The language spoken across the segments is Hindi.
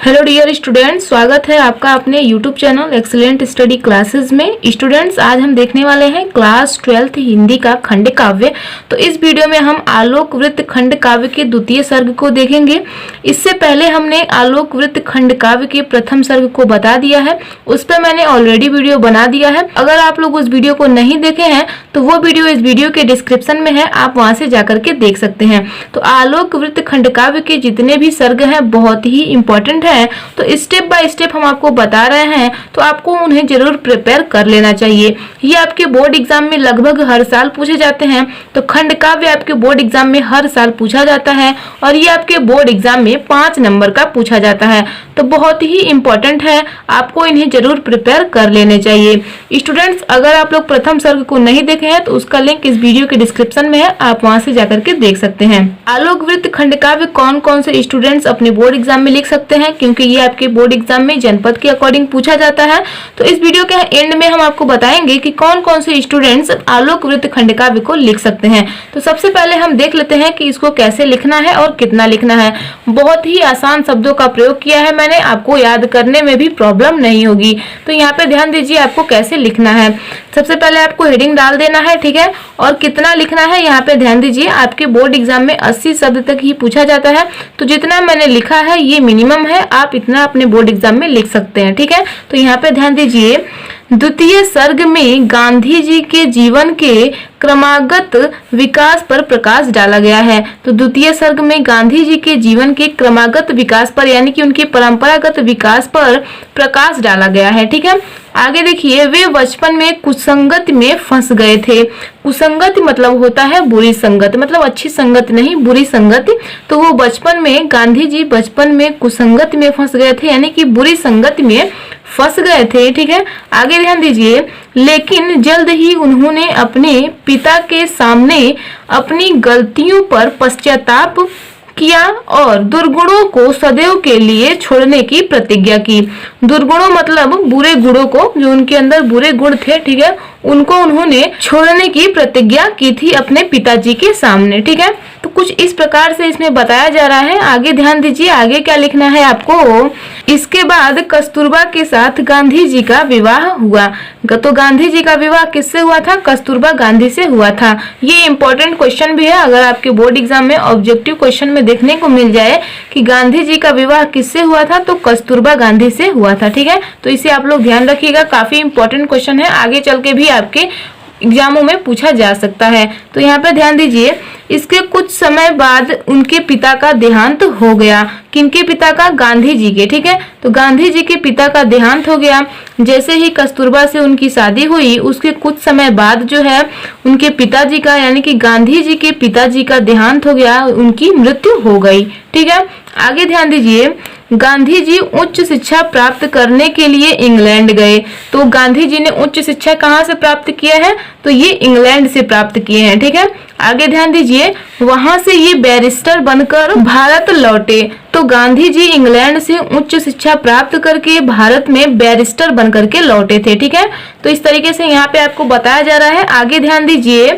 हेलो डियर स्टूडेंट्स, स्वागत है आपका अपने YouTube channel excellent study classes में। स्टूडेंट्स, आज हम देखने वाले हैं क्लास 12th हिंदी का खंड काव्य। तो इस वीडियो में हम आलोक वृत्त खंड काव्य के द्वितीय सर्ग को देखेंगे। इससे पहले हमने आलोक वृत्त खंड काव्य के प्रथम सर्ग को बता दिया है, उस पर मैंने ऑलरेडी वीडियो बना दिया है। अगर आप लोग उस वीडियो को नहीं देखे हैं तो वो वीडियो इस वीडियो के डिस्क्रिप्शन में है, आप वहां से जाकर के देख सकते हैं। तो आलोक वृत्त खंड काव्य के जितने भी सर्ग हैं बहुत ही इंपॉर्टेंट है, तो स्टेप बाय स्टेप हम आपको बता रहे हैं, तो आपको उन्हें जरूर प्रिपेयर कर लेना चाहिए। ये आपके बोर्ड एग्जाम में लगभग हर साल पूछे जाते हैं। तो खंड काव्य आपके बोर्ड एग्जाम में हर साल पूछा जाता है और ये आपके बोर्ड एग्जाम में 5 नंबर का पूछा जाता है। तो बहुत ही इंपॉर्टेंट है, आपको इन्हें जरूर प्रिपेयर कर लेने चाहिए। स्टूडेंट्स, अगर आप लोग प्रथम सर्ग को नहीं देखे हैं तो उसका लिंक इस वीडियो के डिस्क्रिप्शन में है, आप वहां से जाकर के देख सकते हैं। आलोक वृत्त खंड काव्य कौन कौन से स्टूडेंट्स अपने बोर्ड एग्जाम में लिख सकते हैं, क्योंकि ये आपके बोर्ड एग्जाम में जनपद के अकॉर्डिंग पूछा जाता है। तो इस वीडियो के एंड में हम आपको बताएंगे कि कौन कौन से स्टूडेंट्स आलोक वृत्त खंड काव्य को लिख सकते हैं। तो सबसे पहले हम देख लेते हैं कि इसको कैसे लिखना है और कितना लिखना है। बहुत ही आसान शब्दों का प्रयोग किया है मैंने, आपको याद करने में भी प्रॉब्लम नहीं होगी। तो यहाँ पे ध्यान दीजिए आपको कैसे लिखना है। सबसे पहले आपको हेडिंग डाल देना है, ठीक है। और कितना लिखना है यहाँ पे ध्यान दीजिए, आपके बोर्ड एग्जाम में 80 शब्द तक ही पूछा जाता है। तो जितना मैंने लिखा है ये मिनिमम है, आप इतना अपने बोर्ड एग्जाम में लिख सकते हैं, ठीक है। तो यहाँ पे ध्यान दीजिए, द्वितीय सर्ग में गांधी जी के जीवन के क्रमागत विकास पर प्रकाश डाला गया है। तो द्वितीय सर्ग में गांधी जी के जीवन के क्रमागत विकास पर, यानी कि उनके परंपरागत विकास पर प्रकाश डाला गया है, ठीक है। आगे देखिए, वे बचपन में कुसंगत में फंस गए थे। कुसंगत मतलब होता है बुरी संगत, मतलब अच्छी संगत नहीं, बुरी संगत। तो वो बचपन में, गांधी जी बचपन में कुसंगत में फंस गए थे, यानी कि बुरी संगत में फंस गए थे, ठीक है। आगे ध्यान दीजिए, लेकिन जल्द ही उन्होंने अपने पिता के सामने अपनी गलतियों पर पश्चाताप किया और दुर्गुणों को सदैव के लिए छोड़ने की प्रतिज्ञा की। दुर्गुणों मतलब बुरे गुणों को, जो उनके अंदर बुरे गुण थे, ठीक है, उनको उन्होंने छोड़ने की प्रतिज्ञा की थी अपने पिताजी के सामने, ठीक है। तो कुछ इस प्रकार से इसमें बताया जा रहा है। आगे ध्यान दीजिए, आगे क्या लिखना है आपको। इसके बाद कस्तूरबा के साथ गांधी जी का विवाह हुआ। तो गांधी जी का विवाह किससे हुआ था? कस्तूरबा गांधी से हुआ था। ये इंपॉर्टेंट क्वेश्चन भी है, अगर आपके बोर्ड एग्जाम में ऑब्जेक्टिव क्वेश्चन में देखने को मिल जाए कि गांधी जी का विवाह किससे हुआ था, तो कस्तूरबा गांधी से हुआ था, ठीक है। तो इसे आप लोग ध्यान रखिएगा, काफी इंपॉर्टेंट क्वेश्चन है, आगे चल के भी आपके एग्जामों में पूछा जा सकता है। तो यहाँ पे ध्यान दीजिए, इसके कुछ समय बाद उनके पिता का देहांत हो गया। किनके पिता का? गांधी जी के, ठीक है। तो गांधी जी के पिता का देहांत हो गया। जैसे ही कस्तूरबा से उनकी शादी हुई, उसके कुछ समय बाद जो है उनके पिताजी का, यानी कि गांधी जी के पिताजी का देहांत हो गया, उनकी मृत्यु हो गई, ठीक है। आगे ध्यान दीजिए, गांधी जी उच्च शिक्षा प्राप्त करने के लिए इंग्लैंड गए। तो गांधी जी ने उच्च शिक्षा कहाँ से प्राप्त किया है? तो ये इंग्लैंड से प्राप्त किए हैं, ठीक है। आगे ध्यान दीजिए, वहां से ये बैरिस्टर बनकर भारत लौटे। तो गांधी जी इंग्लैंड से उच्च शिक्षा प्राप्त करके भारत में बैरिस्टर बनकर के लौटे थे, ठीक है। तो इस तरीके से यहाँ पे आपको बताया जा रहा है। आगे ध्यान दीजिए,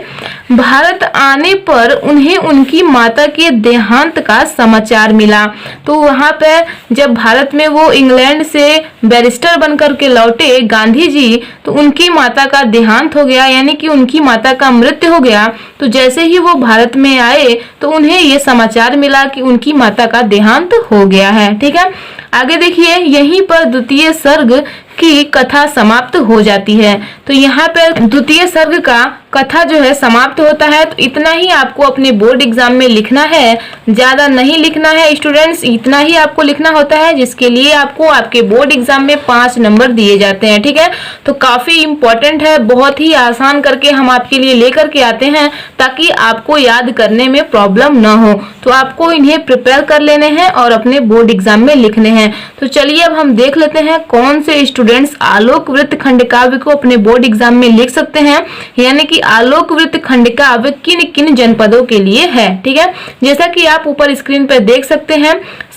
भारत आने पर उन्हें उनकी माता के देहांत का समाचार मिला। तो वहां पे जब भारत में वो इंग्लैंड से बैरिस्टर बनकर के लौटे गांधी जी, तो उनकी माता का देहांत हो गया, यानी कि उनकी माता का मृत्यु हो गया। तो जैसे ही वो भारत में आए तो उन्हें ये समाचार मिला कि उनकी माता का देहांत हो गया है, ठीक है। आगे देखिए, यहीं पर द्वितीय सर्ग की कथा समाप्त हो जाती है। तो यहाँ पर द्वितीय सर्ग का कथा जो है समाप्त होता है। तो इतना ही आपको अपने बोर्ड एग्जाम में लिखना है, ज्यादा नहीं लिखना है स्टूडेंट्स, इतना ही आपको लिखना होता है, जिसके लिए आपको आपके बोर्ड एग्जाम में 5 नंबर दिए जाते हैं, ठीक है। तो काफी इंपॉर्टेंट है, बहुत ही आसान करके हम आपके लिए लेकर के आते हैं ताकि आपको याद करने में प्रॉब्लम न हो। तो आपको इन्हें प्रिपेयर कर लेने हैं और अपने बोर्ड एग्जाम में लिखने हैं। तो चलिए अब हम देख लेते हैं कौन से स्टूडेंट्स आलोक वृत्त खंड काव्य को अपने बोर्ड एग्जाम में लिख सकते हैं, यानी कि आलोक वृत्त खंड काव्य किन किन जनपदों के लिए है, ठीक है। जैसा कि आप ऊपर स्क्रीन पर देख सकते हैं,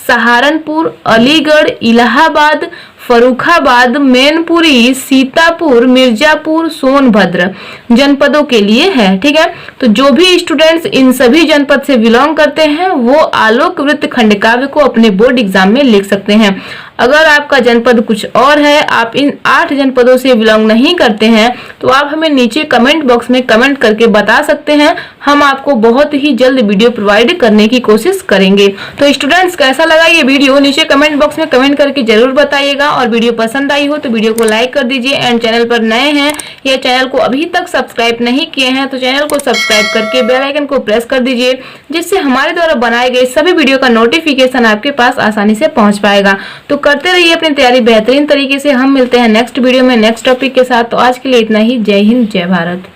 सहारनपुर, अलीगढ़, इलाहाबाद, फर्रुखाबाद, मैनपुरी, सीतापुर, मिर्जापुर, सोनभद्र जनपदों के लिए है। ठीक है, तो जो भी स्टूडेंट्स इन सभी जनपद से बिलोंग करते हैं वो आलोक वृत्त खंडकाव्य को अपने बोर्ड एग्जाम में लिख सकते हैं। अगर आपका जनपद कुछ और है, आप इन 8 जनपदों से बिलोंग नहीं करते हैं, तो आप हमें नीचे कमेंट बॉक्स में कमेंट करके बता सकते हैं। हम आपको बहुत ही जल्द वीडियो प्रोवाइड करने की कोशिश करेंगे। तो स्टूडेंट्स, कैसा लगा ये वीडियो नीचे कमेंट बॉक्स में कमेंट करके जरूर बताइएगा, और वीडियो पसंद आई हो तो वीडियो को लाइक कर दीजिए। एंड चैनल पर नए हैं या चैनल को अभी तक सब्सक्राइब नहीं किए हैं तो चैनल को सब्सक्राइब करके बेल आइकन को प्रेस कर दीजिए, जिससे हमारे द्वारा बनाए गए सभी वीडियो का नोटिफिकेशन आपके पास आसानी से पहुंच पाएगा। तो करते रहिए अपनी तैयारी बेहतरीन तरीके से। हम मिलते हैं नेक्स्ट वीडियो में नेक्स्ट टॉपिक के साथ। तो आज के लिए इतना ही। जय हिंद, जय भारत।